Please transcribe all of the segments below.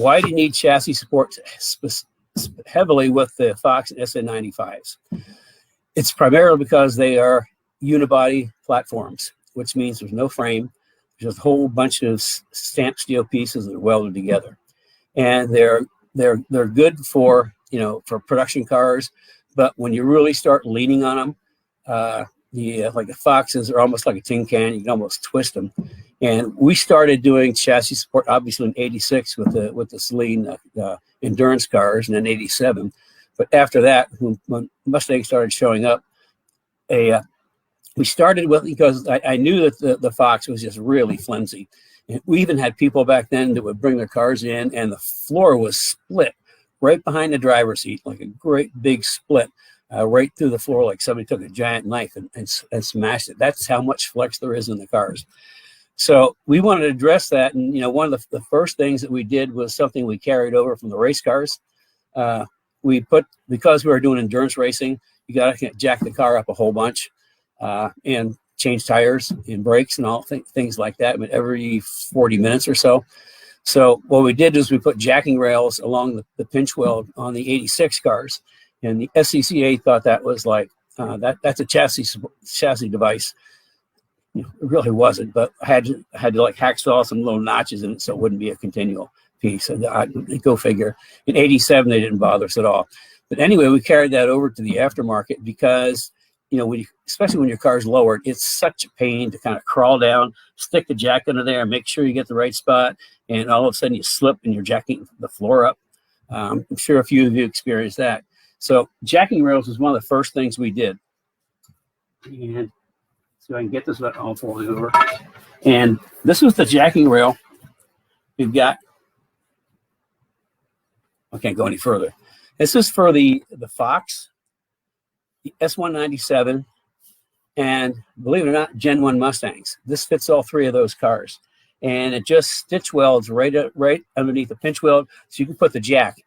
why do you need chassis support heavily with the Fox and SN95s? It's primarily because they are unibody platforms, which means there's no frame. There's a whole bunch of stamped steel pieces that are welded together, and they're good for, you know, for production cars. But when you really start leaning on them, like the Foxes are almost like a tin can. You can almost twist them. And we started doing chassis support obviously in '86 with the Celine endurance cars, and then '87. But after that, when Mustang started showing up, we started with, because I knew that the Fox was just really flimsy. And we even had people back then that would bring their cars in, and the floor was split right behind the driver's seat, like a great big split right through the floor, like somebody took a giant knife and smashed it. That's how much flex there is in the cars. So we wanted to address that. And, you know, one of the first things that we did was something we carried over from the race cars. Because we were doing endurance racing, you got to jack the car up a whole bunch and change tires and brakes and all things like that, but every 40 minutes or so. So what we did is we put jacking rails along the pinch weld on the '86 cars, and the SCCA thought that was like that's a chassis device. It really wasn't, but I had to like hacksaw some little notches in it so it wouldn't be a continual piece. And go figure. In '87 they didn't bother us at all. But anyway, we carried that over to the aftermarket because, you know, especially when your car's lowered, it's such a pain to kind of crawl down, stick the jack under there, make sure you get the right spot, and all of a sudden you slip and you're jacking the floor up. I'm sure a few of you experienced that. So jacking rails was one of the first things we did. And so I can get this all folded over. And this was the jacking rail we've got. I can't go any further. This is for the Fox, the S197, and believe it or not, Gen 1 Mustangs. This fits all three of those cars. And it just stitch welds right underneath the pinch weld, so you can put the jack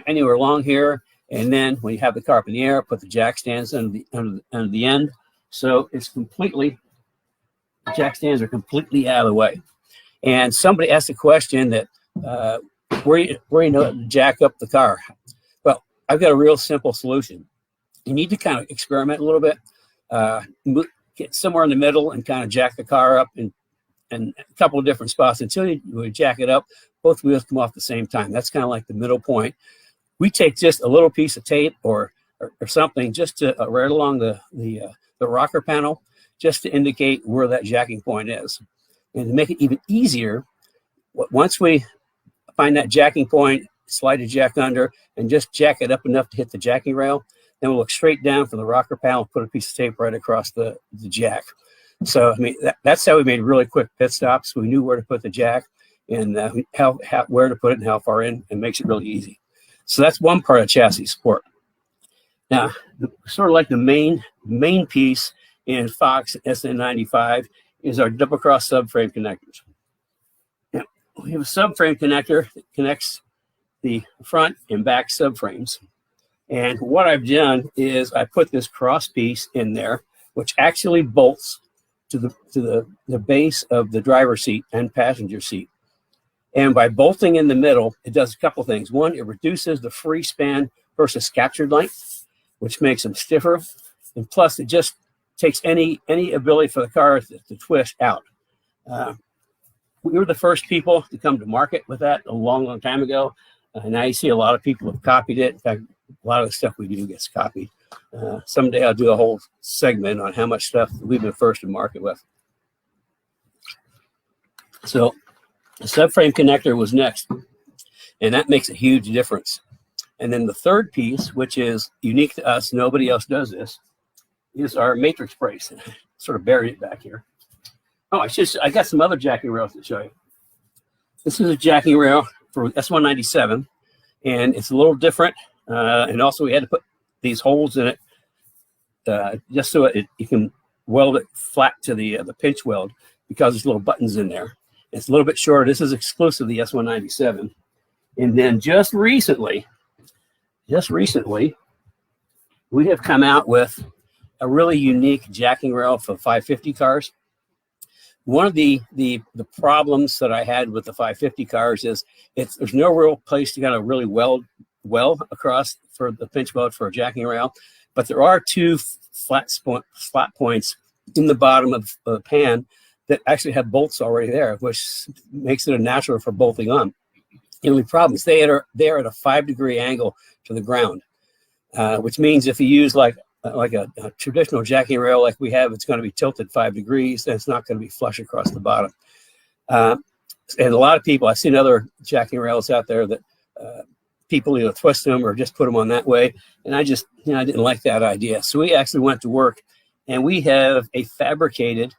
anywhere along here, and then when you have the car up in the air, put the jack stands under the end. So it's completely, the jack stands are completely out of the way. And somebody asked a question that, where you know to jack up the car? Well, I've got a real simple solution. You need to kind of experiment a little bit, get somewhere in the middle and kind of jack the car up in a couple of different spots until you jack it up. Both wheels come off at the same time. That's kind of like the middle point. We take just a little piece of tape or something just to right along the rocker panel, just to indicate where that jacking point is. And to make it even easier, once we find that jacking point, slide the jack under, and just jack it up enough to hit the jacking rail, then we'll look straight down from the rocker panel, put a piece of tape right across the jack. So, I mean, that's how we made really quick pit stops. We knew where to put the jack and where to put it and how far in, and makes it really easy. So that's one part of chassis support. Now, sort of like the main piece in Fox SN95 is our double cross subframe connectors. Now, we have a subframe connector that connects the front and back subframes. And what I've done is I put this cross piece in there, which actually bolts to the base of the driver's seat and passenger seat. And by bolting in the middle, it does a couple things. One, it reduces the free span versus captured length, which makes them stiffer. And plus, it just takes any ability for the car to twist out. We were the first people to come to market with that a long time ago. Now you see a lot of people have copied it. In fact, a lot of the stuff we do gets copied. Someday I'll do a whole segment on how much stuff we've been first to market with. So the subframe connector was next, and that makes a huge difference. And then the third piece, which is unique to us, nobody else does this, is our matrix brace. Sort of buried it back here. Oh, I got some other jacking rails to show you. This is a jacking rail for S197, and it's a little different. And also we had to put these holes in it just so you can weld it flat to the pinch weld, because there's little buttons in there. It's a little bit shorter. This is exclusive to the S197. And then just recently, we have come out with a really unique jacking rail for 550 cars. One of the problems that I had with the 550 cars is there's no real place to kind of really weld across for the pinch weld for a jacking rail, but there are two flat points in the bottom of the pan that actually have bolts already there, which makes it a natural for bolting on. The only problem is they are at a 5-degree angle to the ground, which means if you use like a traditional jacking rail like we have, it's going to be tilted 5 degrees, and it's not going to be flush across the bottom. And a lot of people, I've seen other jacking rails out there that people either twist them or just put them on that way, and I just, I didn't like that idea. So we actually went to work, and we have a fabricated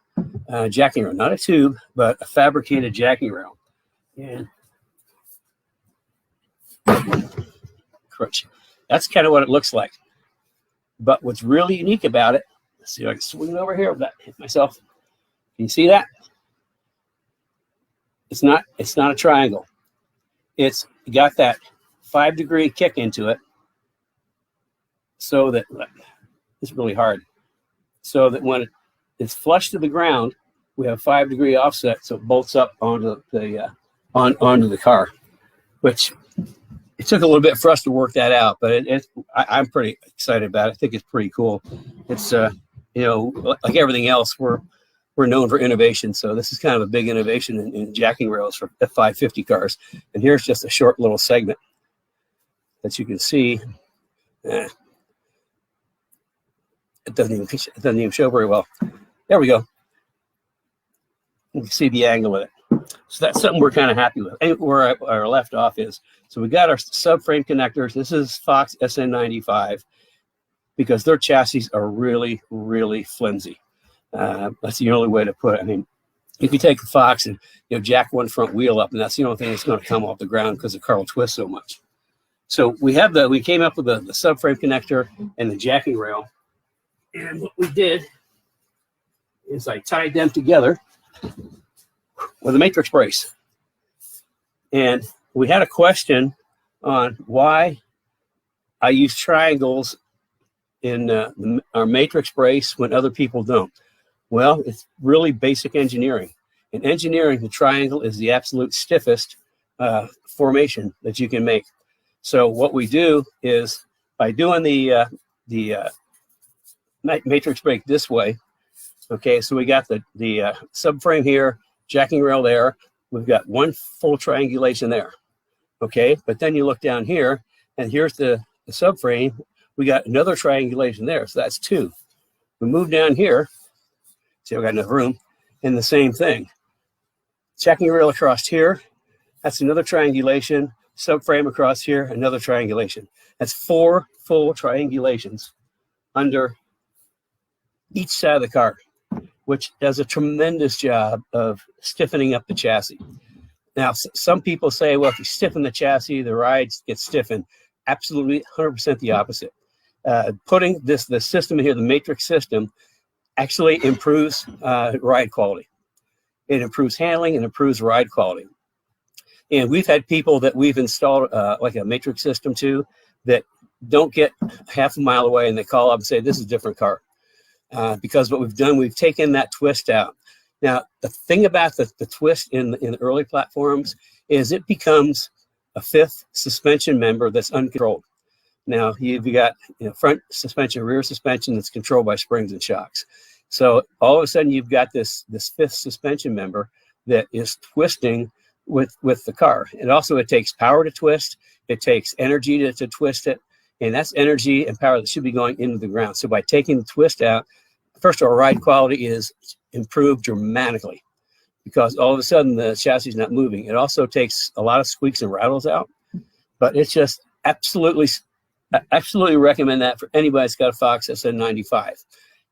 jacking rail, not a tube, but a fabricated jacking rail. And crunch. That's kind of what it looks like. But what's really unique about it, let's see if I can swing it over here without hitting myself. Can you see that? It's not a triangle. It's got that 5-degree kick into it, so that it's really hard. So that when it's flush to the ground, we have 5-degree offset, so it bolts up onto the onto the car, which it took a little bit for us to work that out, but I'm pretty excited about it. I think it's pretty cool. It's like everything else, we're known for innovation, so this is kind of a big innovation in jacking rails for F550 cars. And here's just a short little segment that you can see. It doesn't even show very well. There we go. You can see the angle of it. So that's something we're kind of happy with. And where our left off is, so we got our subframe connectors. This is Fox SN95, because their chassis are really, really flimsy. That's the only way to put it. I mean, if you take the Fox and jack one front wheel up, and that's the only thing that's going to come off the ground because the car will twist so much. So we came up with the subframe connector and the jacking rail, and what we did is I tied them together with a matrix brace. And we had a question on why I use triangles in our matrix brace when other people don't. Well, it's really basic engineering. In engineering, the triangle is the absolute stiffest formation that you can make. So what we do is, by doing the matrix break this way, okay, so we got the subframe here, jacking rail there, we've got one full triangulation there, okay? But then you look down here, and here's the subframe, we got another triangulation there, so that's 2. We move down here, see, I've got enough room, and the same thing. Jacking rail across here, that's another triangulation, subframe across here, another triangulation. That's 4 full triangulations under each side of the car, which does a tremendous job of stiffening up the chassis. Now, some people say, well, if you stiffen the chassis, the rides get stiffened. Absolutely 100% the opposite. Putting the system in here, the matrix system, actually improves ride quality. It improves handling and improves ride quality. And we've had people that we've installed like a matrix system to that don't get half a mile away, and they call up and say, this is a different car. Because what we've done, we've taken that twist out. Now, the thing about the twist in the early platforms is it becomes a 5th suspension member that's uncontrolled. Now, you've got front suspension, rear suspension that's controlled by springs and shocks. So all of a sudden, you've got this 5th suspension member that is twisting with the car. And also, it takes power to twist. It takes energy to twist it. And that's energy and power that should be going into the ground. So by taking the twist out, first of all, ride quality is improved dramatically because all of a sudden the chassis is not moving. It also takes a lot of squeaks and rattles out, but it's just absolutely recommend that for anybody that's got a Fox SN95.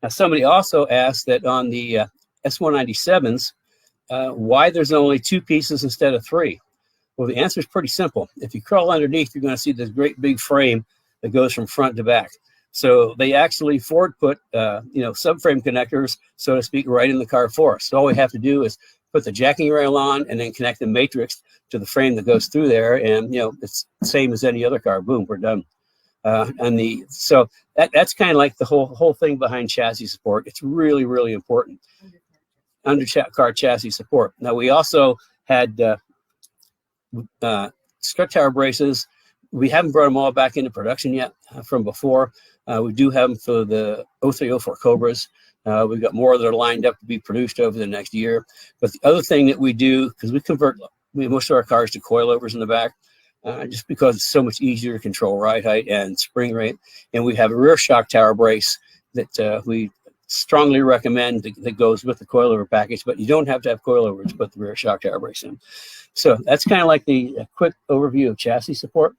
Now, somebody also asked that on the S197s, why there's only 2 pieces instead of 3. Well, the answer is pretty simple. If you crawl underneath, you're going to see this great big frame that goes from front to back. So they actually Ford put subframe connectors, so to speak, right in the car for us. So all we have to do is put the jacking rail on and then connect the matrix to the frame that goes through there, and it's the same as any other car. Boom, we're done. So that's kind of like the whole thing behind chassis support. It's really, really important. car chassis support. Now we also had strut tower braces. We haven't brought them all back into production yet from before. We do have them for the 0304 Cobras. We've got more that are lined up to be produced over the next year. But the other thing that we do, because we convert most of our cars to coilovers in the back, just because it's so much easier to control ride height and spring rate. And we have a rear shock tower brace that we strongly recommend that goes with the coilover package, but you don't have to have coilovers to put the rear shock tower brace in. So that's kind of like the quick overview of chassis support.